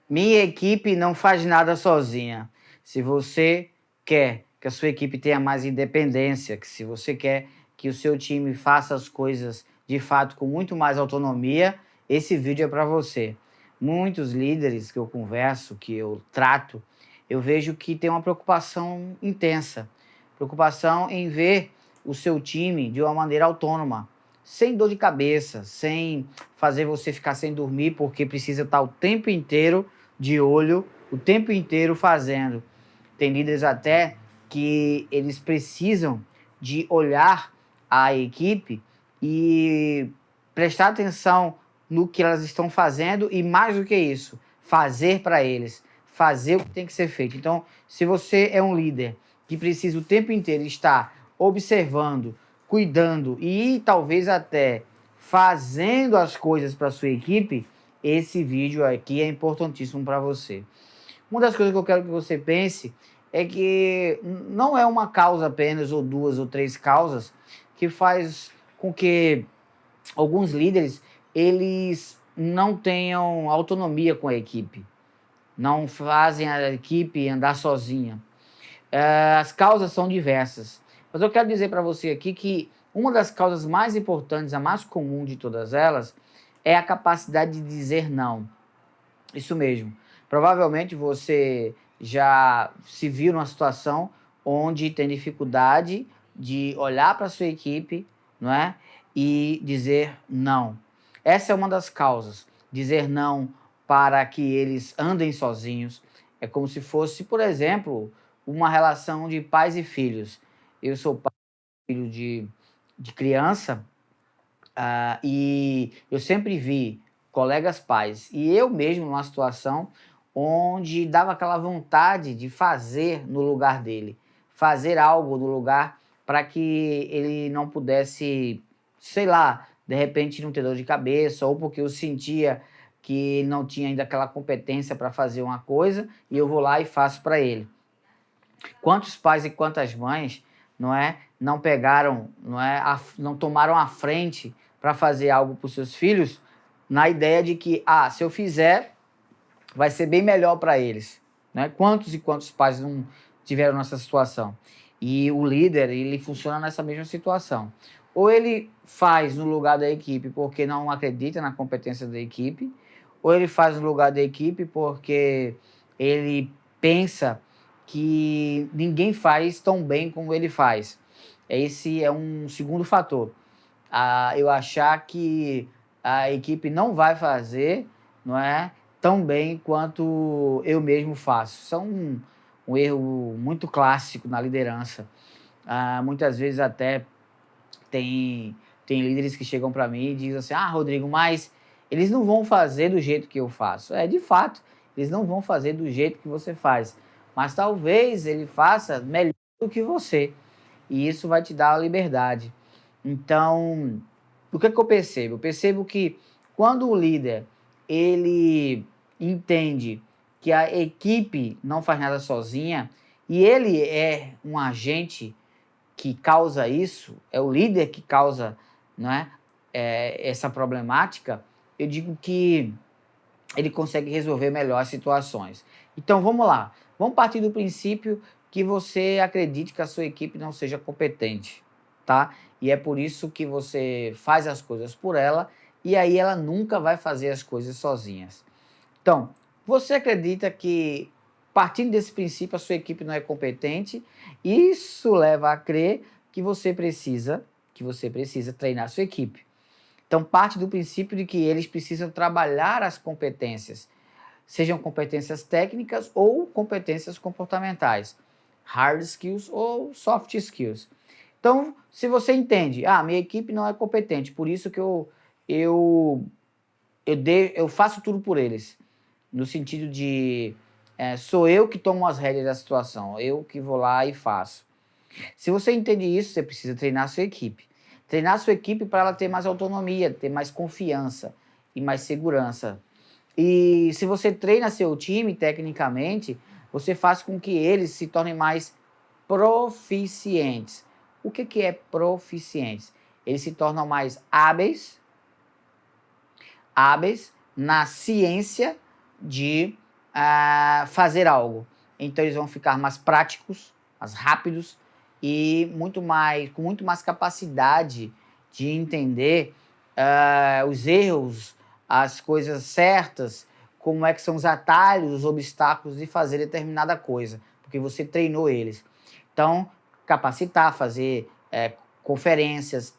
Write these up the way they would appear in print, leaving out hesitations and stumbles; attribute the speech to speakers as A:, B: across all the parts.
A: Minha equipe não faz nada sozinha. Se você quer que a sua equipe tenha mais independência, que se você quer que o seu time faça as coisas de fato com muito mais autonomia, esse vídeo é para você. Muitos líderes que eu converso, que eu trato, eu vejo que tem uma preocupação intensa. Preocupação em ver o seu time de uma maneira autônoma, sem dor de cabeça, sem fazer você ficar sem dormir porque precisa estar o tempo inteiro de olho, o tempo inteiro fazendo. Tem líderes até que eles precisam de olhar a equipe e prestar atenção no que elas estão fazendo e, mais do que isso, fazer para eles, fazer o que tem que ser feito. Então, se você é um líder que precisa o tempo inteiro estar observando, cuidando e talvez até fazendo as coisas para sua equipe, esse vídeo aqui é importantíssimo para você. Uma das coisas que eu quero que você pense é que não é uma causa apenas, ou duas ou três causas, que faz com que alguns líderes eles não tenham autonomia com a equipe, não fazem a equipe andar sozinha. As causas são diversas, mas eu quero dizer para você aqui que uma das causas mais importantes, a mais comum de todas elas, é a capacidade de dizer não. Isso mesmo. Provavelmente você já se viu numa situação onde tem dificuldade de olhar para a sua equipe, não é? E dizer não. Essa é uma das causas. Dizer não para que eles andem sozinhos. É como se fosse, por exemplo, uma relação de pais e filhos. Eu sou pai e filho de criança, e eu sempre vi colegas pais e eu mesmo numa situação onde dava aquela vontade de fazer no lugar dele, fazer algo no lugar para que ele não pudesse, sei lá, de repente não ter dor de cabeça, ou porque eu sentia que ele não tinha ainda aquela competência para fazer uma coisa e eu vou lá e faço para ele. Quantos pais e quantas mães, não é, não pegaram, não é, não tomaram a frente para fazer algo para os seus filhos, na ideia de que, se eu fizer, vai ser bem melhor para eles, né? Quantos e quantos pais não tiveram nessa situação? E o líder, ele funciona nessa mesma situação. Ou ele faz no lugar da equipe porque não acredita na competência da equipe, ou ele faz no lugar da equipe porque ele pensa que ninguém faz tão bem como ele faz. Esse é um segundo fator. Eu achar que a equipe não vai fazer, não é, tão bem quanto eu mesmo faço. Isso é um erro muito clássico na liderança. Muitas vezes até tem líderes que chegam para mim e dizem assim: Rodrigo, mas eles não vão fazer do jeito que eu faço. De fato, eles não vão fazer do jeito que você faz, mas talvez ele faça melhor do que você, e isso vai te dar a liberdade. Então, o que eu percebo? Eu percebo que quando o líder ele entende que a equipe não faz nada sozinha e ele é um agente que causa isso, é o líder que causa, não é, essa problemática, eu digo que ele consegue resolver melhor as situações. Então vamos lá, vamos partir do princípio que você acredite que a sua equipe não seja competente, tá? E é por isso que você faz as coisas por ela e aí ela nunca vai fazer as coisas sozinhas. Então, você acredita que, partindo desse princípio, a sua equipe não é competente? Isso leva a crer que você precisa treinar a sua equipe. Então, parte do princípio de que eles precisam trabalhar as competências, sejam competências técnicas ou competências comportamentais, hard skills ou soft skills. Então, se você entende, minha equipe não é competente, por isso que eu faço tudo por eles, no sentido de sou eu que tomo as rédeas da situação, eu que vou lá e faço. Se você entende isso, você precisa treinar a sua equipe. Treinar a sua equipe para ela ter mais autonomia, ter mais confiança e mais segurança. E se você treina seu time tecnicamente, você faz com que eles se tornem mais proficientes. O que é proficientes? Eles se tornam mais hábeis na ciência de fazer algo. Então eles vão ficar mais práticos, mais rápidos e com muito mais capacidade de entender os erros, as coisas certas, como é que são os atalhos, os obstáculos de fazer determinada coisa, porque você treinou eles. Então, capacitar, fazer conferências,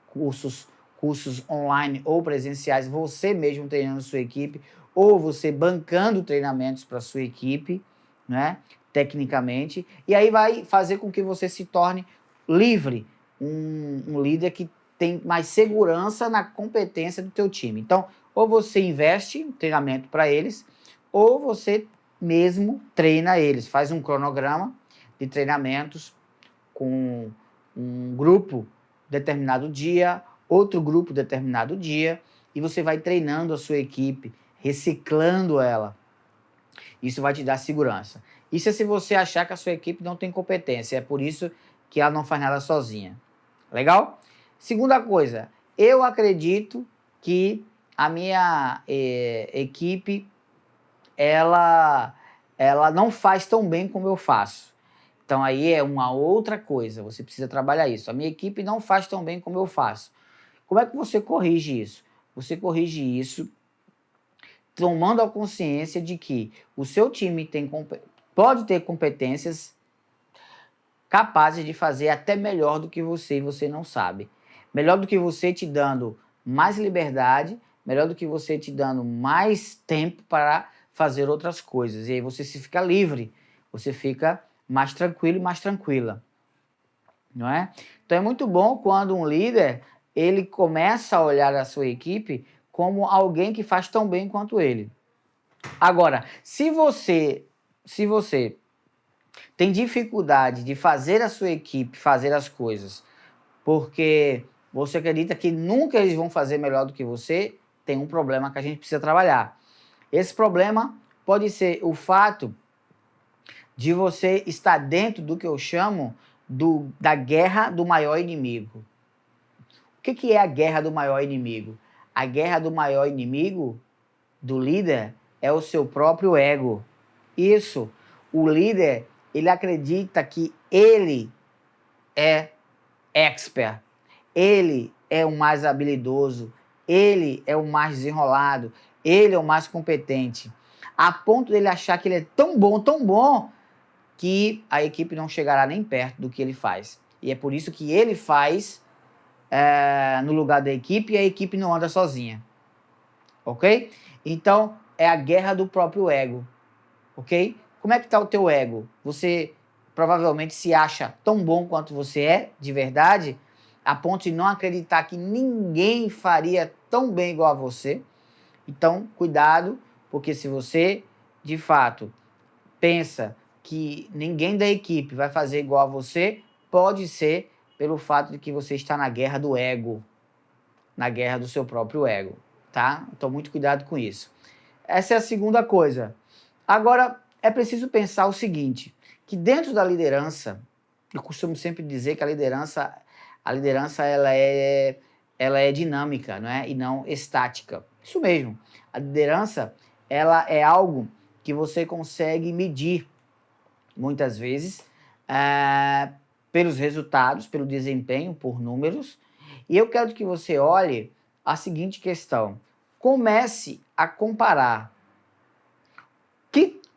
A: cursos online ou presenciais, você mesmo treinando sua equipe, ou você bancando treinamentos para sua equipe, né, tecnicamente, e aí vai fazer com que você se torne livre, um líder que tem mais segurança na competência do teu time. Então, ou você investe em treinamento para eles, ou você mesmo treina eles, faz um cronograma de treinamentos com um grupo determinado dia, outro grupo determinado dia, e você vai treinando a sua equipe, reciclando ela. Isso vai te dar segurança. Isso é se você achar que a sua equipe não tem competência, é por isso que ela não faz nada sozinha. Legal? Segunda coisa, eu acredito que a minha equipe, ela não faz tão bem como eu faço. Então aí é uma outra coisa, você precisa trabalhar isso. A minha equipe não faz tão bem como eu faço. Como é que você corrige isso? Você corrige isso tomando a consciência de que o seu time pode ter competências capazes de fazer até melhor do que você e você não sabe. Melhor do que você te dando mais liberdade, melhor do que você te dando mais tempo para fazer outras coisas. E aí você se fica livre, você fica mais tranquilo e mais tranquila, não é? Então é muito bom quando um líder, ele começa a olhar a sua equipe como alguém que faz tão bem quanto ele. Agora, se você tem dificuldade de fazer a sua equipe fazer as coisas porque você acredita que nunca eles vão fazer melhor do que você, tem um problema que a gente precisa trabalhar. Esse problema pode ser o fato de você estar dentro do que eu chamo da guerra do maior inimigo. O que é a guerra do maior inimigo? A guerra do maior inimigo do líder é o seu próprio ego. Isso, o líder, ele acredita que ele é expert, ele é o mais habilidoso, ele é o mais desenrolado, ele é o mais competente, a ponto dele achar que ele é tão bom, que a equipe não chegará nem perto do que ele faz. E é por isso que ele faz no lugar da equipe e a equipe não anda sozinha. Ok? Então, é a guerra do próprio ego. Ok? Como é que está o teu ego? Você provavelmente se acha tão bom quanto você é, de verdade, a ponto de não acreditar que ninguém faria tão bem igual a você. Então, cuidado, porque se você, de fato, pensa que ninguém da equipe vai fazer igual a você, pode ser pelo fato de que você está na guerra do ego, na guerra do seu próprio ego, tá? Então, muito cuidado com isso. Essa é a segunda coisa. Agora, é preciso pensar o seguinte, que dentro da liderança, eu costumo sempre dizer que a liderança ela é dinâmica, não é? E não estática. Isso mesmo. A liderança, ela é algo que você consegue medir, muitas vezes, pelos resultados, pelo desempenho, por números. E eu quero que você olhe a seguinte questão. Comece a comparar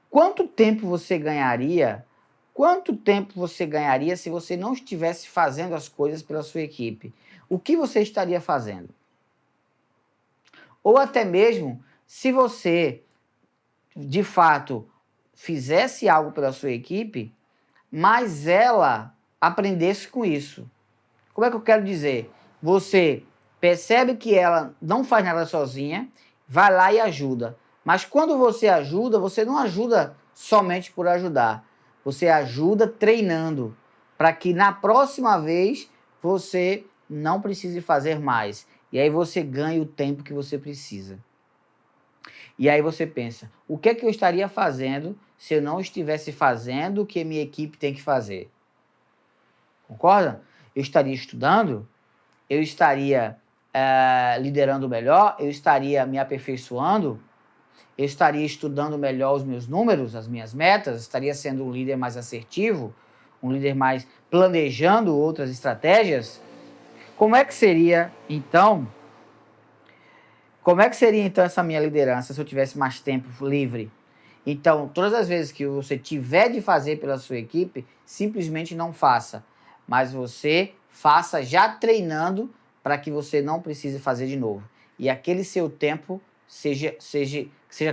A: quanto tempo você ganharia se você não estivesse fazendo as coisas pela sua equipe? O que você estaria fazendo? Ou até mesmo, se você, de fato, fizesse algo pela sua equipe, mas ela aprendesse com isso. Como é que eu quero dizer? Você percebe que ela não faz nada sozinha, vai lá e ajuda. Mas quando você ajuda, você não ajuda somente por ajudar. Você ajuda treinando, para que na próxima vez você não precise fazer mais. E aí você ganha o tempo que você precisa. E aí você pensa, o que é que eu estaria fazendo se eu não estivesse fazendo o que minha equipe tem que fazer? Concorda? Eu estaria estudando, eu estaria liderando melhor, eu estaria me aperfeiçoando. eu estaria estudando melhor os meus números, as minhas metas, estaria sendo um líder mais assertivo, um líder mais planejando outras estratégias. Como é que seria, então, essa minha liderança se eu tivesse mais tempo livre? Então, todas as vezes que você tiver de fazer pela sua equipe, simplesmente não faça. Mas você faça já treinando para que você não precise fazer de novo. E aquele seu tempo seja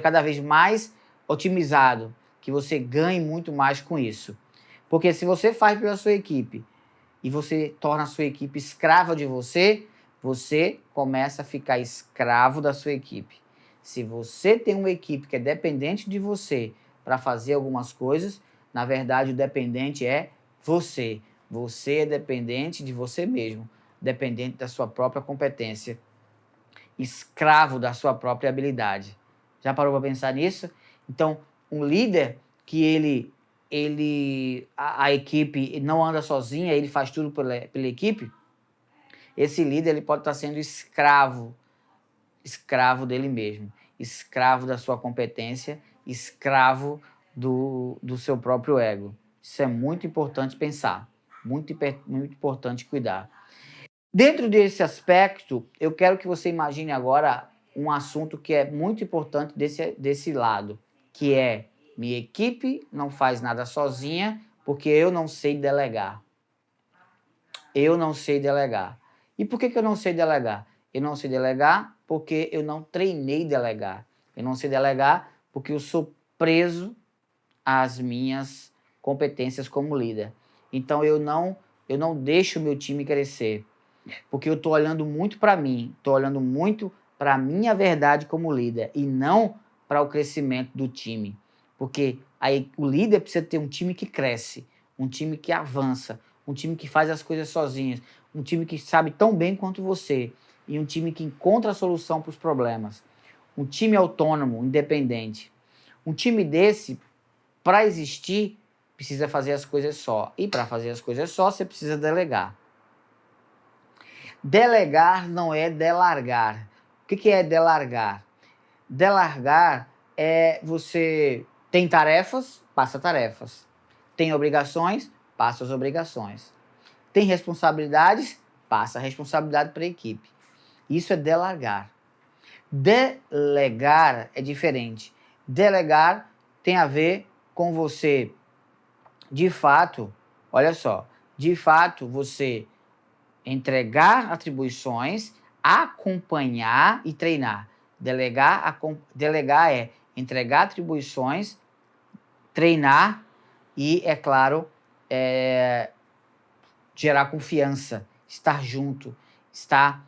A: cada vez mais otimizado, que você ganhe muito mais com isso. Porque se você faz pela sua equipe e você torna a sua equipe escrava de você, você começa a ficar escravo da sua equipe. Se você tem uma equipe que é dependente de você para fazer algumas coisas, na verdade o dependente é você. Você é dependente de você mesmo, dependente da sua própria competência, escravo da sua própria habilidade. Já parou para pensar nisso? Então, um líder que a equipe não anda sozinha, ele faz tudo pela equipe, esse líder ele pode estar sendo escravo dele mesmo, escravo da sua competência, escravo do seu próprio ego. Isso é muito importante pensar, muito importante cuidar. Dentro desse aspecto, eu quero que você imagine agora um assunto que é muito importante desse lado, que é: minha equipe não faz nada sozinha porque eu não sei delegar. Eu não sei delegar. E por que eu não sei delegar? Eu não sei delegar porque eu não treinei delegar. Eu não sei delegar porque eu sou preso às minhas competências como líder. Então eu não deixo o meu time crescer, porque eu estou olhando muito para mim, estou olhando muito para a minha verdade como líder e não para o crescimento do time. Porque aí o líder precisa ter um time que cresce, um time que avança, um time que faz as coisas sozinhas, um time que sabe tão bem quanto você e um time que encontra a solução para os problemas. Um time autônomo, independente. Um time desse, para existir, precisa fazer as coisas só. E para fazer as coisas só, você precisa delegar. Delegar não é delargar. O que é delargar? Delargar é você tem tarefas, passa tarefas. Tem obrigações, passa as obrigações. Tem responsabilidades, passa a responsabilidade para a equipe. Isso é delargar. Delegar é diferente. Delegar tem a ver com você, de fato, olha só, de fato você entregar atribuições, acompanhar e treinar. Delegar é entregar atribuições, treinar e, é claro, gerar confiança, estar junto, estar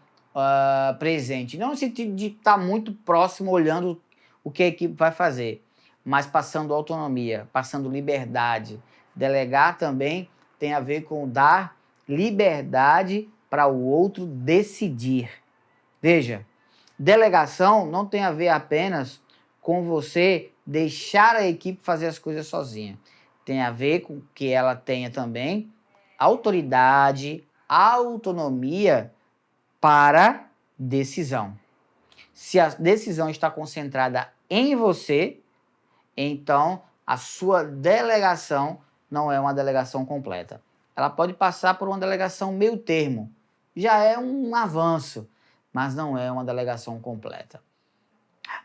A: presente. Não no sentido de estar muito próximo, olhando o que a equipe vai fazer, mas passando autonomia, passando liberdade. Delegar também tem a ver com dar liberdade para o outro decidir. Veja, delegação não tem a ver apenas com você deixar a equipe fazer as coisas sozinha. Tem a ver com que ela tenha também autoridade, autonomia para decisão. Se a decisão está concentrada em você, então a sua delegação não é uma delegação completa. Ela pode passar por uma delegação meio termo. Já é um avanço, mas não é uma delegação completa.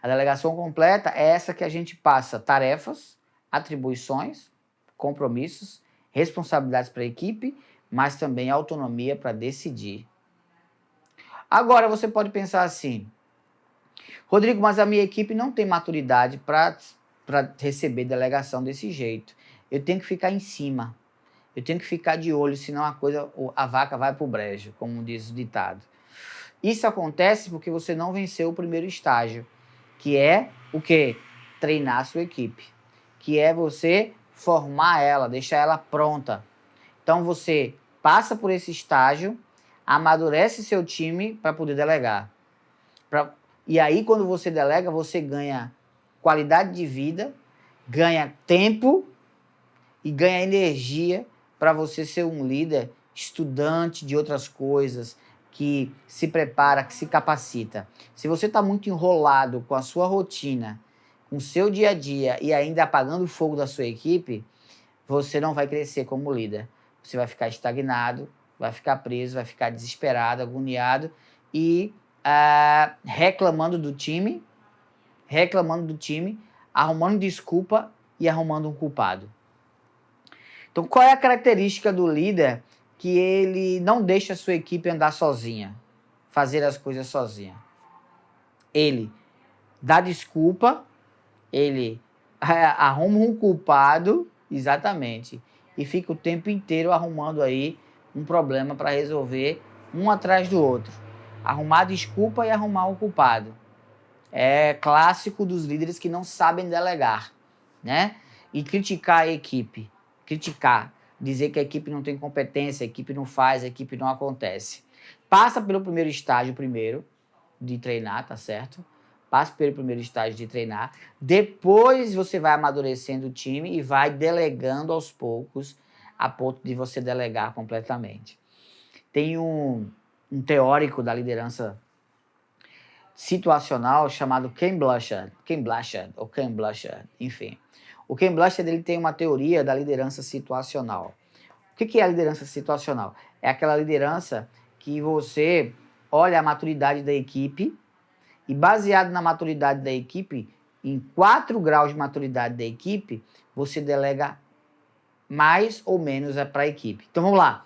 A: A delegação completa é essa que a gente passa tarefas, atribuições, compromissos, responsabilidades para a equipe, mas também autonomia para decidir. Agora você pode pensar assim: Rodrigo, mas a minha equipe não tem maturidade para receber delegação desse jeito. Eu tenho que ficar em cima. Eu tenho que ficar de olho, senão a vaca vai para o brejo, como diz o ditado. Isso acontece porque você não venceu o primeiro estágio, que é o quê? Treinar a sua equipe. Que é você formar ela, deixar ela pronta. Então você passa por esse estágio, amadurece seu time para poder delegar. E aí, quando você delega, você ganha qualidade de vida, ganha tempo e ganha energia para você ser um líder estudante de outras coisas, que se prepara, que se capacita. Se você está muito enrolado com a sua rotina com o seu dia a dia e ainda apagando o fogo da sua equipe, você não vai crescer como líder. Você vai ficar estagnado, vai ficar preso, vai ficar desesperado, agoniado e reclamando do time, arrumando desculpa e arrumando um culpado. Então, qual é a característica do líder que ele não deixa a sua equipe andar sozinha, fazer as coisas sozinha? Ele dá desculpa, ele arruma um culpado, exatamente, e fica o tempo inteiro arrumando aí um problema para resolver um atrás do outro. Arrumar desculpa e arrumar o culpado. É clássico dos líderes que não sabem delegar, né? E criticar a equipe. Criticar. Dizer que a equipe não tem competência, a equipe não faz, a equipe não acontece. Passa pelo primeiro estágio primeiro, de treinar, tá certo? Passa pelo primeiro estágio de treinar. Depois você vai amadurecendo o time e vai delegando aos poucos, a ponto de você delegar completamente. Tem um teórico da liderança situacional chamado Ken Blanchard, enfim. O Ken Blanchard ele tem uma teoria da liderança situacional. O que é a liderança situacional? É aquela liderança que você olha a maturidade da equipe e, baseado na maturidade da equipe, em 4 graus de maturidade da equipe, você delega mais ou menos para a equipe. Então vamos lá,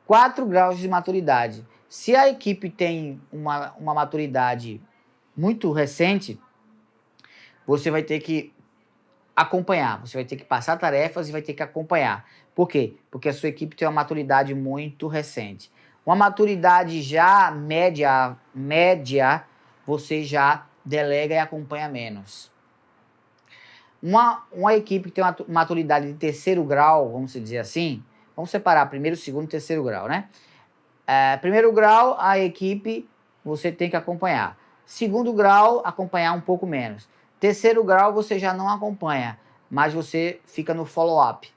A: 4 graus de maturidade. Se a equipe tem uma maturidade muito recente, você vai ter que acompanhar, você vai ter que passar tarefas e vai ter que acompanhar. Por quê? Porque a sua equipe tem uma maturidade muito recente. Uma maturidade já média, você já delega e acompanha menos. Uma equipe que tem uma maturidade de terceiro grau, vamos dizer assim, vamos separar primeiro, segundo e terceiro grau, né? Primeiro grau, a equipe você tem que acompanhar. Segundo grau, acompanhar um pouco menos. Terceiro grau, você já não acompanha, mas você fica no follow-up.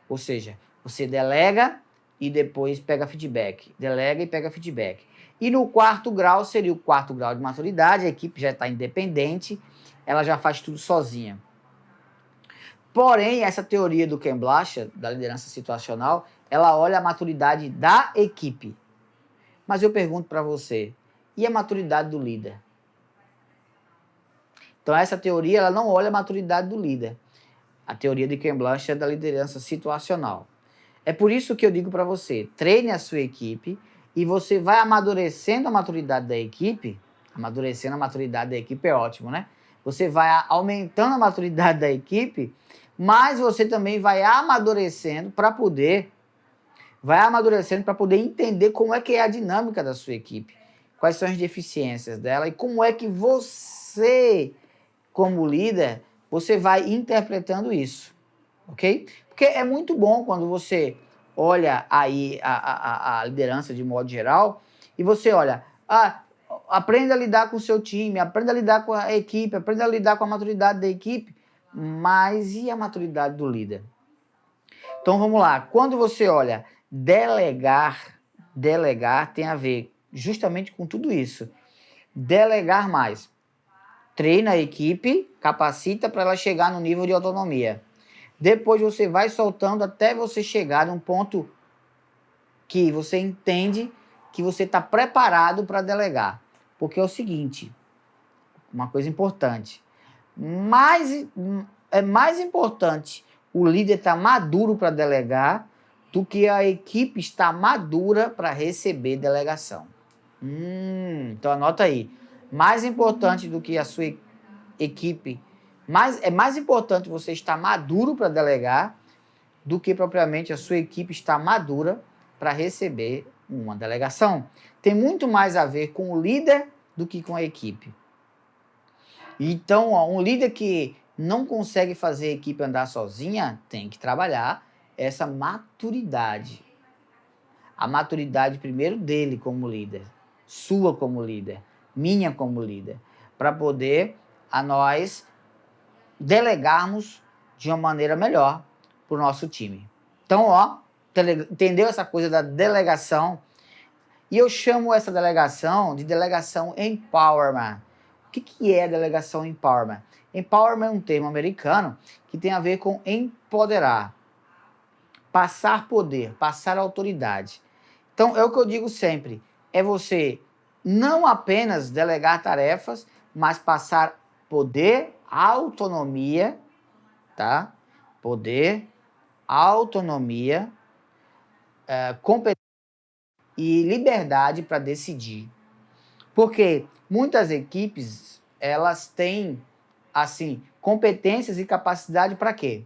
A: Ou seja, você delega e depois pega feedback. Delega e pega feedback. E no quarto grau, seria o quarto grau de maturidade, a equipe já está independente, ela já faz tudo sozinha. Porém, essa teoria do Ken Blanchard, da liderança situacional, ela olha a maturidade da equipe. Mas eu pergunto para você, e a maturidade do líder? Então essa teoria ela não olha a maturidade do líder. A teoria de Ken Blanchard é da liderança situacional. É por isso que eu digo para você, treine a sua equipe e você vai amadurecendo a maturidade da equipe. Amadurecendo a maturidade da equipe é ótimo, né? Você vai aumentando a maturidade da equipe, mas você também vai amadurecendo para poder entender como é que é a dinâmica da sua equipe, quais são as deficiências dela e como é que você, como líder, você vai interpretando isso, ok? Porque é muito bom quando você olha aí a liderança de modo geral e você olha, aprenda a lidar com o seu time, aprenda a lidar com a equipe, aprenda a lidar com a maturidade da equipe, mas e a maturidade do líder? Então vamos lá, quando você olha delegar tem a ver justamente com tudo isso. Delegar mais. Treina a equipe, capacita para ela chegar no nível de autonomia. Depois você vai soltando até você chegar num ponto que você entende que você está preparado para delegar. Porque é o seguinte, uma coisa importante, é mais importante o líder estar maduro para delegar do que a equipe estar madura para receber delegação. Então anota aí. Mais importante do que a sua equipe, é mais importante você estar maduro para delegar do que propriamente a sua equipe estar madura para receber uma delegação. Tem muito mais a ver com o líder do que com a equipe. Então, um líder que não consegue fazer a equipe andar sozinha tem que trabalhar essa maturidade. A maturidade primeiro dele como líder, sua como líder, minha como líder, para poder a nós delegarmos de uma maneira melhor para o nosso time. Então, entendeu essa coisa da delegação? E eu chamo essa delegação de delegação empowerment. O que é a delegação empowerment? Empowerment é um termo americano que tem a ver com empoderar, passar poder, passar autoridade. Então, é o que eu digo sempre, é você não apenas delegar tarefas, mas passar poder, autonomia, tá? Poder, autonomia, competência e liberdade para decidir. Porque muitas equipes, elas têm, assim, competências e capacidade para quê?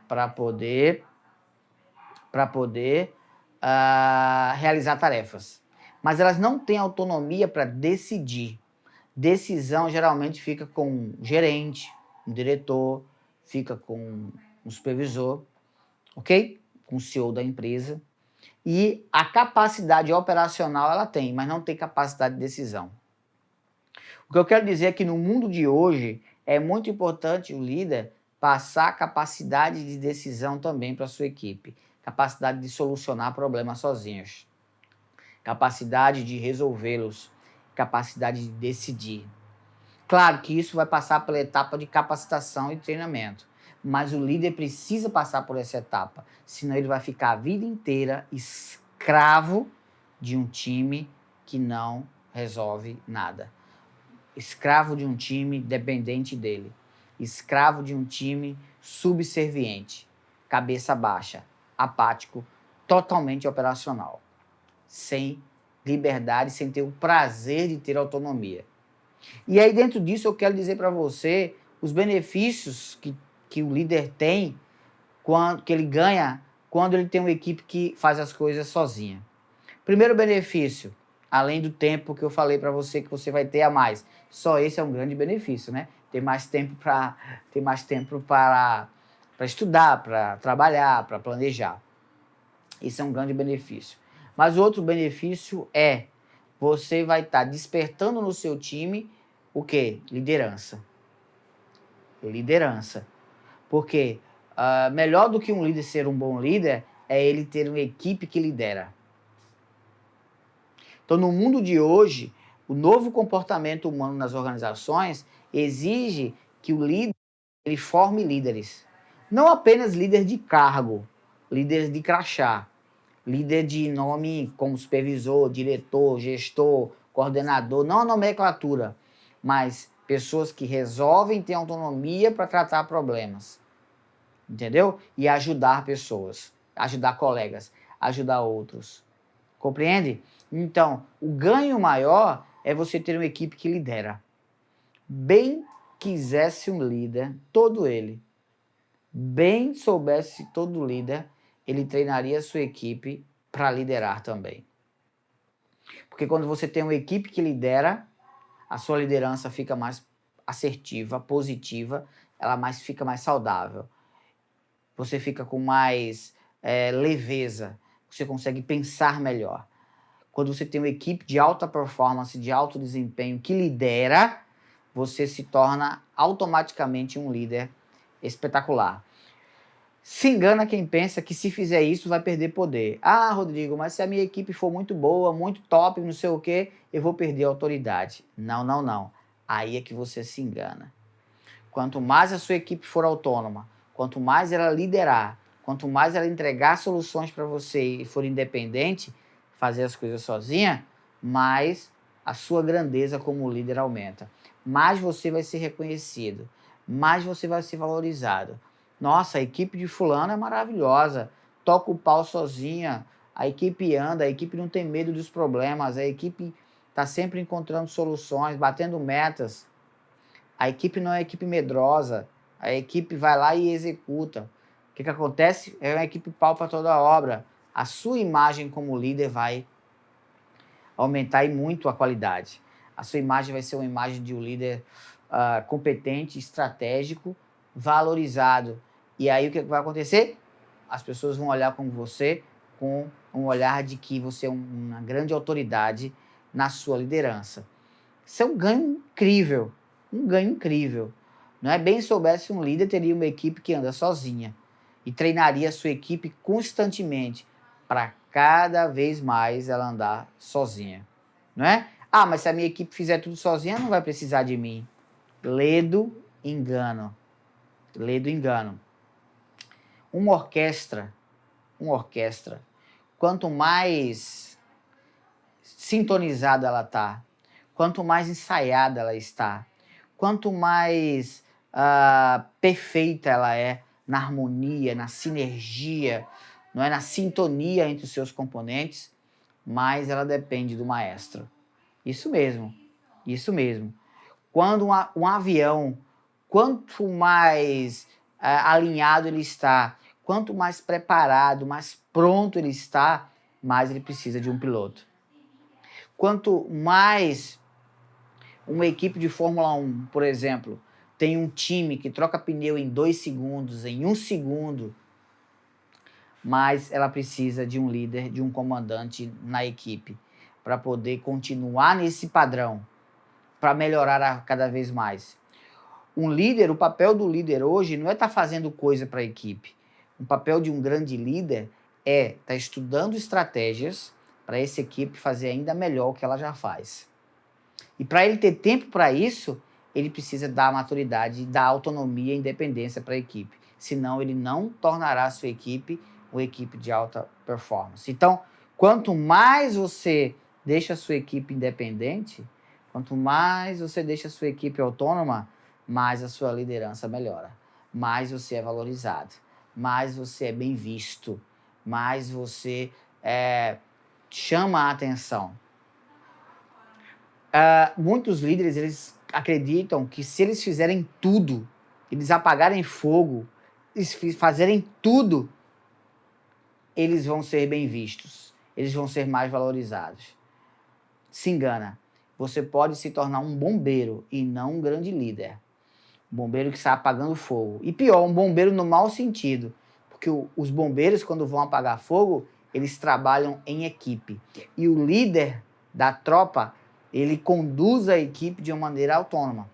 A: Para poder realizar tarefas. Mas elas não têm autonomia para decidir. Decisão geralmente fica com um gerente, um diretor, fica com um supervisor, ok? Com o CEO da empresa. E a capacidade operacional ela tem, mas não tem capacidade de decisão. O que eu quero dizer é que no mundo de hoje é muito importante o líder passar capacidade de decisão também para a sua equipe. Capacidade de solucionar problemas sozinhos. Capacidade de resolvê-los. Capacidade de decidir. Claro que isso vai passar pela etapa de capacitação e treinamento, mas o líder precisa passar por essa etapa, senão ele vai ficar a vida inteira escravo de um time que não resolve nada. Escravo de um time dependente dele. Escravo de um time subserviente, cabeça baixa, apático, totalmente operacional, sem liberdade, sem ter o prazer de ter autonomia. E aí, dentro disso, eu quero dizer para você os benefícios que o líder tem, que ele ganha quando ele tem uma equipe que faz as coisas sozinha. Primeiro benefício, além do tempo que eu falei para você que você vai ter a mais, só esse é um grande benefício, né? Ter mais tempo para estudar, para trabalhar, para planejar. Isso é um grande benefício. Mas outro benefício é você vai estar despertando no seu time o quê? Liderança. Liderança. Porque melhor do que um líder ser um bom líder é ele ter uma equipe que lidera. Então, no mundo de hoje, o novo comportamento humano nas organizações exige que o líder ele forme líderes. Não apenas líder de cargo, líder de crachá, líder de nome como supervisor, diretor, gestor, coordenador, não a nomenclatura, mas pessoas que resolvem ter autonomia para tratar problemas, entendeu? E ajudar pessoas, ajudar colegas, ajudar outros. Compreende? Então, o ganho maior é você ter uma equipe que lidera. Bem quisesse um líder, todo ele, bem soubesse todo líder, ele treinaria a sua equipe para liderar também. Porque quando você tem uma equipe que lidera, a sua liderança fica mais assertiva, positiva, ela fica mais saudável. Você fica com mais leveza, você consegue pensar melhor. Quando você tem uma equipe de alta performance, de alto desempenho que lidera, você se torna automaticamente um líder espetacular. Se engana quem pensa que se fizer isso vai perder poder. Ah, Rodrigo, mas se a minha equipe for muito boa, muito top, não sei o quê, eu vou perder a autoridade. Não, não, não. Aí é que você se engana. Quanto mais a sua equipe for autônoma, quanto mais ela liderar, quanto mais ela entregar soluções para você e for independente, fazer as coisas sozinha, mais a sua grandeza como líder aumenta. Mais você vai ser reconhecido, mais você vai ser valorizado. Nossa, a equipe de fulano é maravilhosa, toca o pau sozinha, a equipe anda, a equipe não tem medo dos problemas, a equipe está sempre encontrando soluções, batendo metas. A equipe não é uma equipe medrosa, a equipe vai lá e executa. O que acontece? É uma equipe pau para toda a obra. A sua imagem como líder vai aumentar e muito a qualidade. A sua imagem vai ser uma imagem de um líder competente, estratégico, valorizado. E aí o que vai acontecer? As pessoas vão olhar com você com um olhar de que você é uma grande autoridade na sua liderança. Isso é um ganho incrível, um ganho incrível. Não é? Bem soubesse um líder, teria uma equipe que anda sozinha e treinaria a sua equipe constantemente para cada vez mais ela andar sozinha, não é? Ah, mas se a minha equipe fizer tudo sozinha, não vai precisar de mim. Ledo engano. Lei do engano. Uma orquestra, quanto mais sintonizada ela está, quanto mais ensaiada ela está, quanto mais perfeita ela é na harmonia, na sinergia, não é, na sintonia entre os seus componentes, mais ela depende do maestro. Isso mesmo, isso mesmo. Quando um avião, quanto mais alinhado ele está, quanto mais preparado, mais pronto ele está, mais ele precisa de um piloto. Quanto mais uma equipe de Fórmula 1, por exemplo, tem um time que troca pneu em 2 segundos, em 1 segundo, mais ela precisa de um líder, de um comandante na equipe, para poder continuar nesse padrão, para melhorar cada vez mais. Um líder, o papel do líder hoje não é estar fazendo coisa para a equipe. O papel de um grande líder é estar estudando estratégias para essa equipe fazer ainda melhor o que ela já faz. E para ele ter tempo para isso, ele precisa dar maturidade, dar autonomia e independência para a equipe. Senão ele não tornará a sua equipe uma equipe de alta performance. Então, quanto mais você deixa a sua equipe independente, quanto mais você deixa a sua equipe autônoma, mais a sua liderança melhora, mais você é valorizado, mais você é bem visto, mais você chama a atenção. Muitos líderes, eles acreditam que se eles fizerem tudo, eles apagarem fogo, eles fazerem tudo, eles vão ser bem vistos, eles vão ser mais valorizados. Se engana, você pode se tornar um bombeiro e não um grande líder. Um bombeiro que está apagando fogo. E pior, um bombeiro no mau sentido, porque os bombeiros, quando vão apagar fogo, eles trabalham em equipe. E o líder da tropa, ele conduz a equipe de uma maneira autônoma,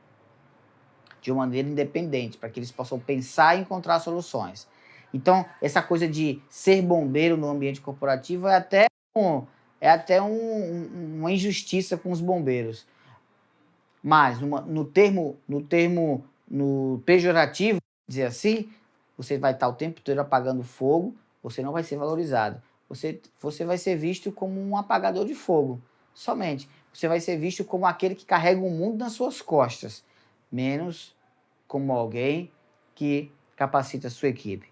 A: de uma maneira independente, para que eles possam pensar e encontrar soluções. Então, essa coisa de ser bombeiro no ambiente corporativo é até uma injustiça com os bombeiros. Mas, no pejorativo, dizer assim, você vai estar o tempo inteiro apagando fogo, você não vai ser valorizado. Você vai ser visto como um apagador de fogo, somente. Você vai ser visto como aquele que carrega o mundo nas suas costas, menos como alguém que capacita a sua equipe.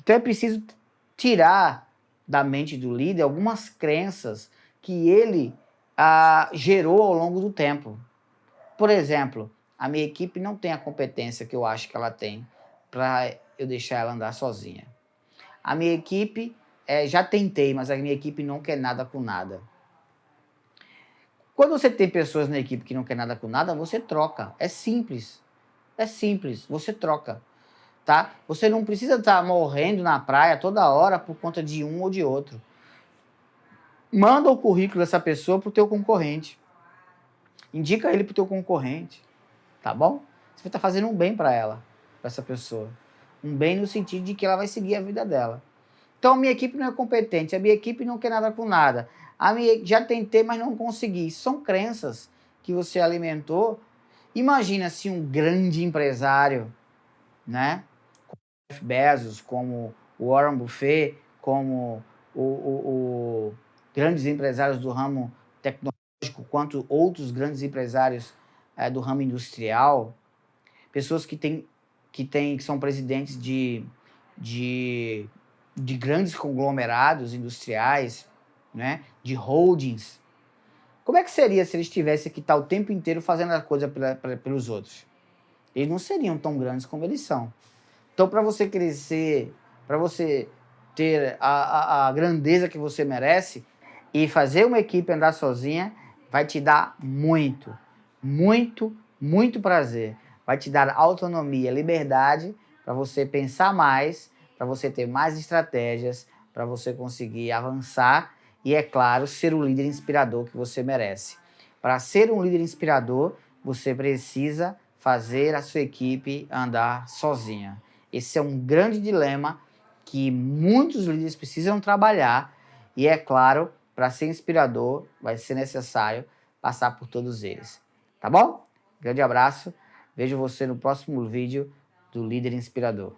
A: Então é preciso tirar da mente do líder algumas crenças que ele gerou ao longo do tempo. Por exemplo, a minha equipe não tem a competência que eu acho que ela tem para eu deixar ela andar sozinha. A minha equipe, já tentei, mas a minha equipe não quer nada com nada. Quando você tem pessoas na equipe que não quer nada com nada, você troca. É simples. É simples, você troca. Tá? Você não precisa estar morrendo na praia toda hora por conta de um ou de outro. Manda o currículo dessa pessoa para o teu concorrente. Indica ele para o teu concorrente. Tá bom? Você vai estar fazendo um bem para ela, para essa pessoa. Um bem no sentido de que ela vai seguir a vida dela. Então a minha equipe não é competente, a minha equipe não quer nada com nada. Já tentei, mas não consegui. São crenças que você alimentou. Imagina se um grande empresário, né? Como Jeff Bezos, como o Warren Buffett, como grandes empresários do ramo tecnológico, quanto outros grandes empresários do ramo industrial, pessoas que são presidentes de grandes conglomerados industriais, né, de holdings. Como é que seria se eles tivessem que estar o tempo inteiro fazendo a coisa pelos outros? Eles não seriam tão grandes como eles são. Então, para você crescer, para você ter a grandeza que você merece e fazer uma equipe andar sozinha, vai te dar muito, muito, muito prazer. Vai te dar autonomia, liberdade para você pensar mais, para você ter mais estratégias, para você conseguir avançar e, é claro, ser o líder inspirador que você merece. Para ser um líder inspirador, você precisa fazer a sua equipe andar sozinha. Esse é um grande dilema que muitos líderes precisam trabalhar e, é claro, para ser inspirador, vai ser necessário passar por todos eles. Tá bom? Grande abraço. Vejo você no próximo vídeo do Líder Inspirador.